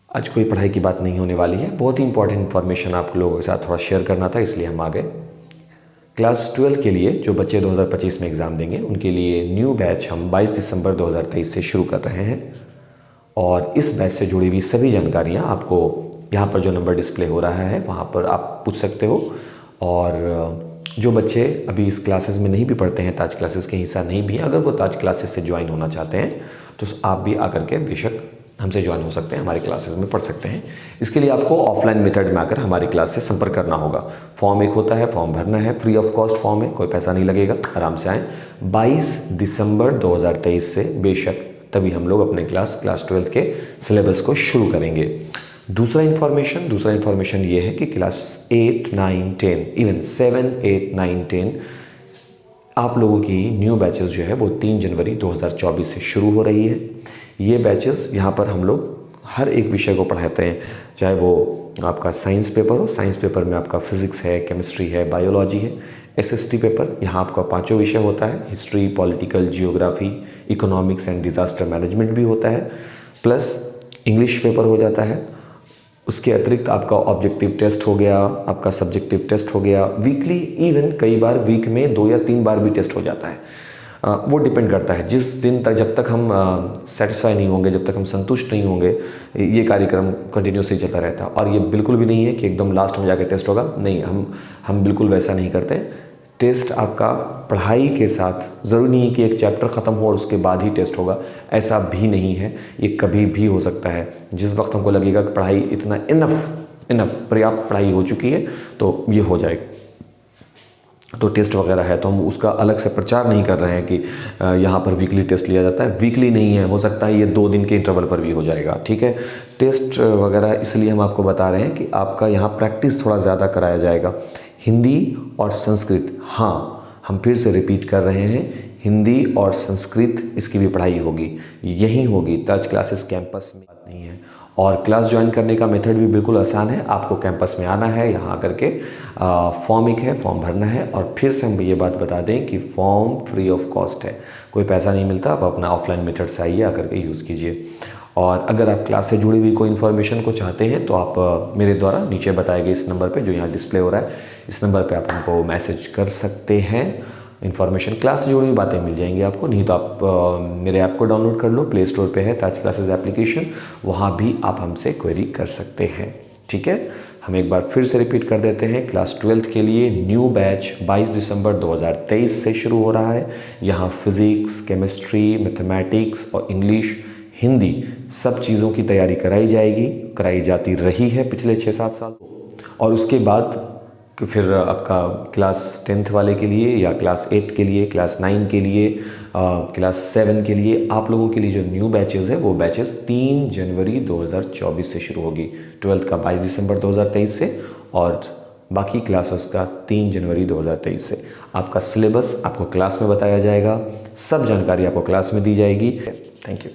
आज कोई पढ़ाई की बात नहीं होने वाली है, बहुत ही इंपॉर्टेंट इन्फॉर्मेशन आप लोगों के साथ थोड़ा शेयर करना था, इसलिए हम आ गए। क्लास 12 के लिए जो बच्चे 2025 में एग्ज़ाम देंगे उनके लिए न्यू बैच हम 22 दिसंबर 2023 से शुरू कर रहे हैं। और इस बैच से जुड़ी हुई सभी जानकारियाँ आपको यहाँ पर जो नंबर डिस्प्ले हो रहा है वहाँ पर आप पूछ सकते हो। और जो बच्चे अभी इस क्लासेस में नहीं भी पढ़ते हैं, ताज क्लासेस के हिस्सा नहीं भी हैं, अगर वो ताज क्लासेस से ज्वाइन होना चाहते हैं तो आप भी आकर के बेशक हमसे ज्वाइन हो सकते हैं, हमारे क्लासेस में पढ़ सकते हैं। इसके लिए आपको ऑफलाइन मेथड में आकर हमारी क्लास से संपर्क करना होगा। फॉर्म एक होता है, फॉर्म भरना है, फ्री ऑफ कॉस्ट फॉर्म है, कोई पैसा नहीं लगेगा, आराम से आएँ। 22 दिसंबर 2023 से बेशक तभी हम लोग अपने क्लास 12 के सिलेबस को शुरू करेंगे। दूसरा इन्फॉर्मेशन ये है कि क्लास 8, 9, 10 इवन 7, 8, 9, 10 आप लोगों की न्यू बैचेस जो है वो 3 जनवरी 2024 से शुरू हो रही है। ये बैचेस यहाँ पर हम लोग हर एक विषय को पढ़ाते हैं, चाहे वो आपका साइंस पेपर हो, साइंस पेपर में आपका फिजिक्स है, केमिस्ट्री है, बायोलॉजी है। एसएसटी पेपर यहाँ आपका 5 विषय होता है, history, political, geography, economics and disaster management भी होता है, प्लस इंग्लिश पेपर हो जाता है। उसके अतिरिक्त आपका ऑब्जेक्टिव टेस्ट हो गया, आपका सब्जेक्टिव टेस्ट हो गया, वीकली इवन कई बार वीक में 2 या 3 बार भी टेस्ट हो जाता है। वो डिपेंड करता है जिस दिन तक, जब तक हम सेटिस्फाई नहीं होंगे, जब तक हम संतुष्ट नहीं होंगे, ये कार्यक्रम कंटिन्यूसली चलता रहता है। और ये बिल्कुल भी नहीं है कि एकदम लास्ट में जाके टेस्ट होगा, नहीं, हम बिल्कुल वैसा नहीं करते। टेस्ट आपका पढ़ाई के साथ, ज़रूरी नहीं है कि एक चैप्टर ख़त्म हो और उसके बाद ही टेस्ट होगा, ऐसा भी नहीं है, ये कभी भी हो सकता है। जिस वक्त हमको लगेगा कि पढ़ाई इतना इनफ पर्याप्त पढ़ाई हो चुकी है तो ये हो जाएगा, तो टेस्ट वगैरह है, तो हम उसका अलग से प्रचार नहीं कर रहे हैं कि यहाँ पर वीकली टेस्ट लिया जाता है। वीकली नहीं है, हो सकता है ये 2 दिन के इंटरवल पर भी हो जाएगा, ठीक है। टेस्ट वगैरह इसलिए हम आपको बता रहे हैं कि आपका यहाँ प्रैक्टिस थोड़ा ज़्यादा कराया जाएगा। हिंदी और संस्कृत, हाँ, हम फिर से रिपीट कर रहे हैं, हिंदी और संस्कृत इसकी भी पढ़ाई होगी, यही होगी, ताज क्लासेस कैंपस में बात नहीं है। और क्लास ज्वाइन करने का मेथड भी बिल्कुल आसान है। आपको कैंपस में आना है, यहाँ आकर के फॉर्म एक है, फॉर्म भरना है। और फिर से हम ये बात बता दें कि फॉर्म फ्री ऑफ कॉस्ट है, कोई पैसा नहीं मिलता। आप अपना ऑफलाइन मेथड से आइए, आकर के यूज़ कीजिए। और अगर आप क्लास से जुड़ी हुई कोई इन्फॉर्मेशन को चाहते हैं तो आप मेरे द्वारा नीचे बताए गए इस नंबर पे, जो यहाँ डिस्प्ले हो रहा है, इस नंबर पे आप हमको मैसेज कर सकते हैं। इन्फॉर्मेशन, क्लास से जुड़ी हुई बातें मिल जाएंगी आपको। नहीं तो आप मेरे ऐप को डाउनलोड कर लो, प्ले स्टोर पे है ताज क्लासेस एप्लीकेशन, वहाँ भी आप हमसे क्वेरी कर सकते हैं, ठीक है। हम एक बार फिर से रिपीट कर देते हैं, क्लास 12 के लिए न्यू बैच 22 दिसंबर 2023 से शुरू हो रहा है। यहाँ फिज़िक्स, केमिस्ट्री, मैथमेटिक्स और इंग्लिश, हिंदी, सब चीज़ों की तैयारी कराई जाती रही है पिछले 6-7 साल। और उसके बाद फिर आपका क्लास 10th वाले के लिए या क्लास 8 के लिए, क्लास 9 के लिए, क्लास 7 के लिए, आप लोगों के लिए जो न्यू बैचेस है वो बैचेस 3 जनवरी 2024 से शुरू होगी। 12th का 22 दिसंबर 2023 से और बाकी क्लासेस का 3 जनवरी 2023 से। आपका सिलेबस आपको क्लास में बताया जाएगा, सब जानकारी आपको क्लास में दी जाएगी। Thank you.